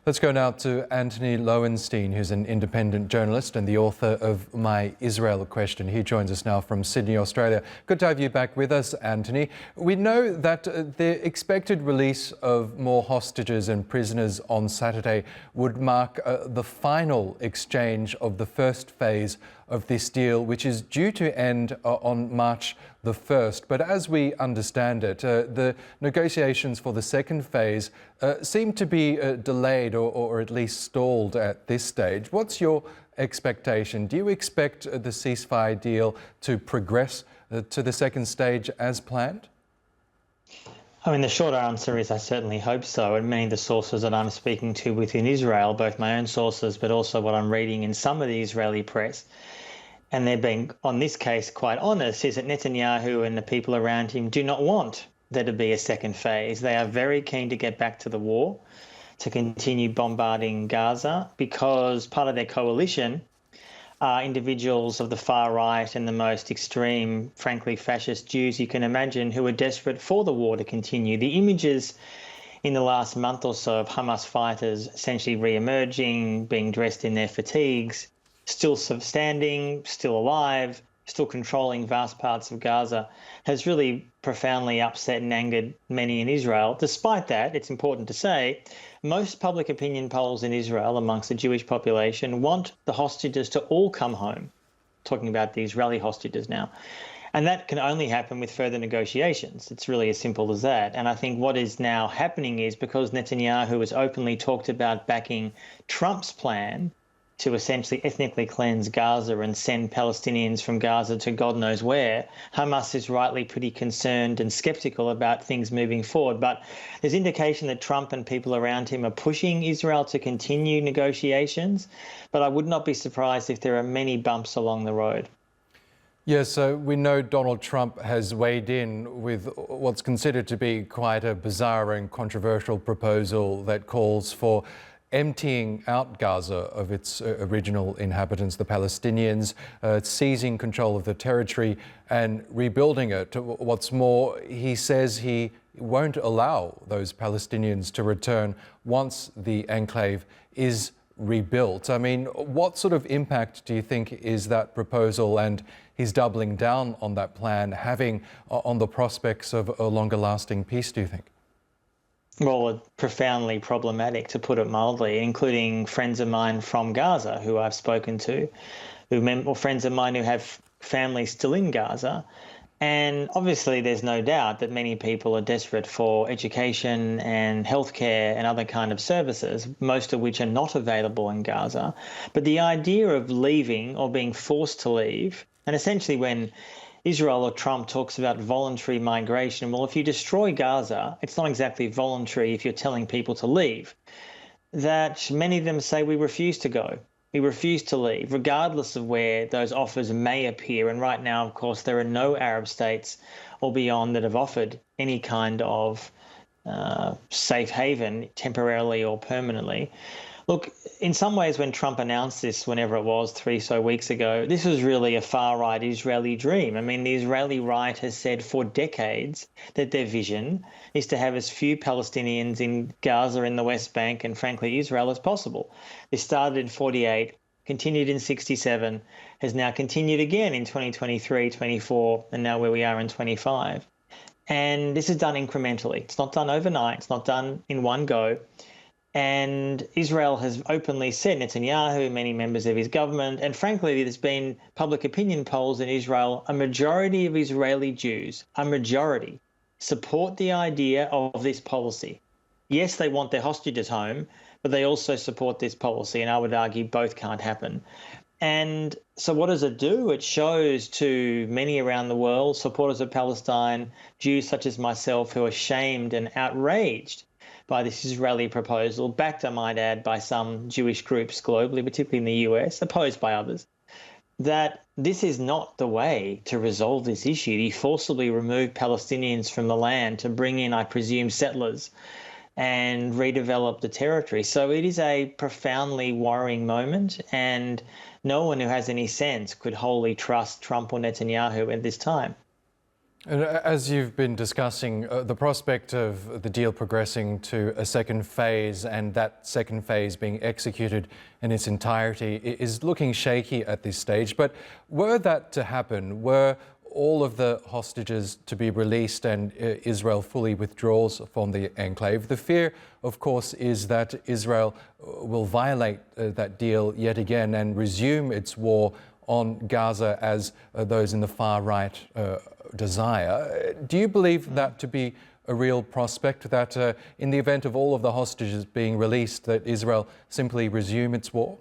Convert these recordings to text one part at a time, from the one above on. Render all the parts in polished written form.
Let's go now to Antony Loewenstein, who's an independent journalist and the author of My Israel Question. He joins us now from Sydney, Australia. Good to have you back with us, Antony. We know that the expected release of more hostages and prisoners on Saturday would mark the final exchange of the first phase of this deal, which is due to end on March the 1st. But as we understand it, the negotiations for the second phase seem to be delayed or at least stalled at this stage. What's your expectation? Do you expect the ceasefire deal to progress to the second stage as planned? I mean, the short answer is I certainly hope so. And many of the sources that I'm speaking to within Israel, both my own sources, but also what I'm reading in some of the Israeli press, and they're being, on this case, quite honest, is that Netanyahu and the people around him do not want there to be a second phase. They are very keen to get back to the war, to continue bombarding Gaza, because part of their coalition are individuals of the far right and the most extreme, frankly, fascist Jews you can imagine, who are desperate for the war to continue. The images in the last month or so of Hamas fighters essentially re-emerging, being dressed in their fatigues, still standing, still alive, still controlling vast parts of Gaza, has really profoundly upset and angered many in Israel. Despite that, it's important to say, most public opinion polls in Israel amongst the Jewish population want the hostages to all come home, talking about the Israeli hostages now. And that can only happen with further negotiations. It's really as simple as that. And I think what is now happening is, because Netanyahu has openly talked about backing Trump's plan to essentially ethnically cleanse Gaza and send Palestinians from Gaza to God knows where, Hamas is rightly pretty concerned and sceptical about things moving forward. But there's indication that Trump and people around him are pushing Israel to continue negotiations. But I would not be surprised if there are many bumps along the road. Yes, so we know Donald Trump has weighed in with what's considered to be quite a bizarre and controversial proposal that calls for emptying out Gaza of its original inhabitants, the Palestinians, seizing control of the territory and rebuilding it. What's more, he says he won't allow those Palestinians to return once the enclave is rebuilt. I mean, what sort of impact do you think is that proposal and his doubling down on that plan having on the prospects of a longer lasting peace, do you think? Well, profoundly problematic, to put it mildly, including friends of mine from Gaza who I've spoken to, or friends of mine who have families still in Gaza. And obviously there's no doubt that many people are desperate for education and healthcare and other kind of services, most of which are not available in Gaza. But the idea of leaving or being forced to leave, and essentially when Israel or Trump talks about voluntary migration, well, if you destroy Gaza, it's not exactly voluntary if you're telling people to leave. That many of them say, we refuse to go. We refuse to leave, regardless of where those offers may appear. And right now, of course, there are no Arab states or beyond that have offered any kind of safe haven, temporarily or permanently. Look, in some ways, when Trump announced this, whenever it was, 3 weeks ago, this was really a far-right Israeli dream. I mean, the Israeli right has said for decades that their vision is to have as few Palestinians in Gaza, in the West Bank, and frankly, Israel as possible. This started in 48, continued in 67, has now continued again in 2023, 24, and now where we are in 25. And this is done incrementally. It's not done overnight. It's not done in one go. And Israel has openly said, Netanyahu, many members of his government, and frankly, there's been public opinion polls in Israel, a majority of Israeli Jews, a majority, support the idea of this policy. Yes, they want their hostages home, but they also support this policy, and I would argue both can't happen. And so what does it do? It shows to many around the world, supporters of Palestine, Jews such as myself, who are shamed and outraged by this Israeli proposal, backed, I might add, by some Jewish groups globally, particularly in the US, opposed by others, that this is not the way to resolve this issue. You forcibly remove Palestinians from the land to bring in, I presume, settlers and redevelop the territory. So it is a profoundly worrying moment, and no one who has any sense could wholly trust Trump or Netanyahu at this time. And as you've been discussing, the prospect of the deal progressing to a second phase and that second phase being executed in its entirety is looking shaky at this stage. But were that to happen, were all of the hostages to be released and Israel fully withdraws from the enclave, the fear, of course, is that Israel will violate that deal yet again and resume its war on Gaza as those in the far right desire. Do you believe that to be a real prospect, that in the event of all of the hostages being released, that Israel simply resume its war?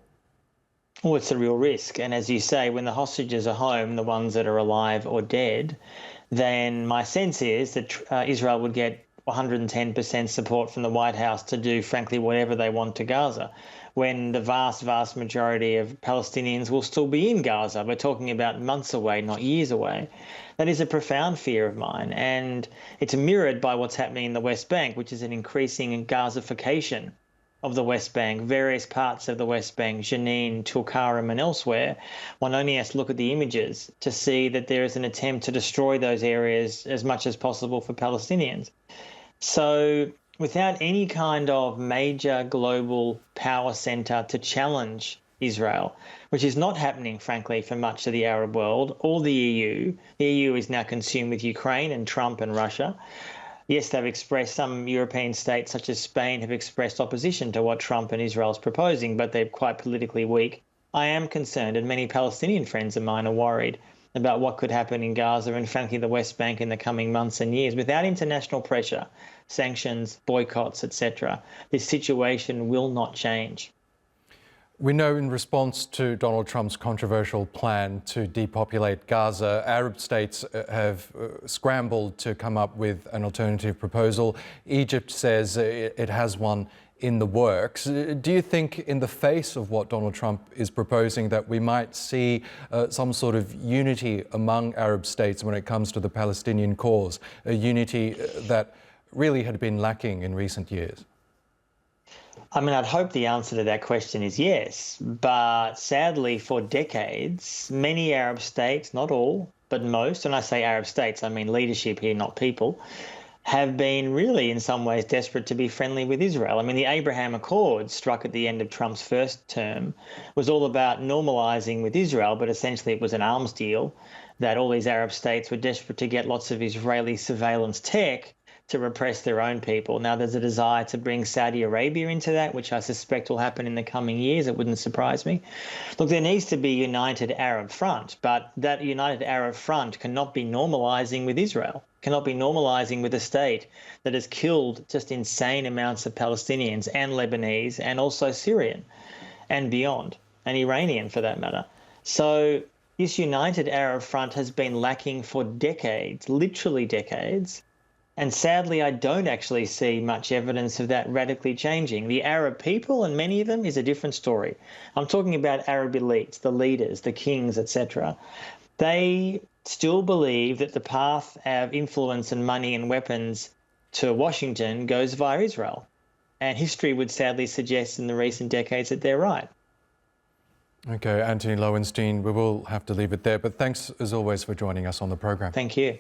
Oh, it's a real risk. And as you say, when the hostages are home, the ones that are alive or dead, then my sense is that Israel would get 110% support from the White House to do, frankly, whatever they want to Gaza, when the vast, vast majority of Palestinians will still be in Gaza. We're talking about months away, not years away. That is a profound fear of mine, and it's mirrored by what's happening in the West Bank, which is an increasing Gazification of the West Bank, various parts of the West Bank, Jenin, Tulkarem and elsewhere. One only has to look at the images to see that there is an attempt to destroy those areas as much as possible for Palestinians. So without any kind of major global power centre to challenge Israel, which is not happening, frankly, for much of the Arab world, or the EU. The EU is now consumed with Ukraine and Trump and Russia. Yes, they've expressed, some European states such as Spain have expressed opposition to what Trump and Israel is proposing, but they're quite politically weak. I am concerned, and many Palestinian friends of mine are worried about what could happen in Gaza and, frankly, the West Bank in the coming months and years. Without international pressure, sanctions, boycotts, etc., this situation will not change. We know in response to Donald Trump's controversial plan to depopulate Gaza, Arab states have scrambled to come up with an alternative proposal. Egypt says it has one in the works. Do you think, in the face of what Donald Trump is proposing, that we might see some sort of unity among Arab states when it comes to the Palestinian cause, a unity that really had been lacking in recent years? I mean, I'd hope the answer to that question is yes, but sadly for decades, many Arab states, not all, but most, and I say Arab states, I mean leadership here, not people, have been really in some ways desperate to be friendly with Israel. I mean, the Abraham Accords struck at the end of Trump's first term was all about normalising with Israel, but essentially it was an arms deal that all these Arab states were desperate to get lots of Israeli surveillance tech to repress their own people. Now, there's a desire to bring Saudi Arabia into that, which I suspect will happen in the coming years. It wouldn't surprise me. Look, there needs to be a united Arab front, but that united Arab front cannot be normalising with Israel, cannot be normalising with a state that has killed just insane amounts of Palestinians and Lebanese and also Syrian and beyond, and Iranian for that matter. So this united Arab front has been lacking for decades, literally decades. And sadly, I don't actually see much evidence of that radically changing. The Arab people, and many of them, is a different story. I'm talking about Arab elites, the leaders, the kings, etc. They still believe that the path of influence and money and weapons to Washington goes via Israel. And history would sadly suggest in the recent decades that they're right. Okay, Antony Loewenstein, we will have to leave it there, but thanks as always for joining us on the program. Thank you.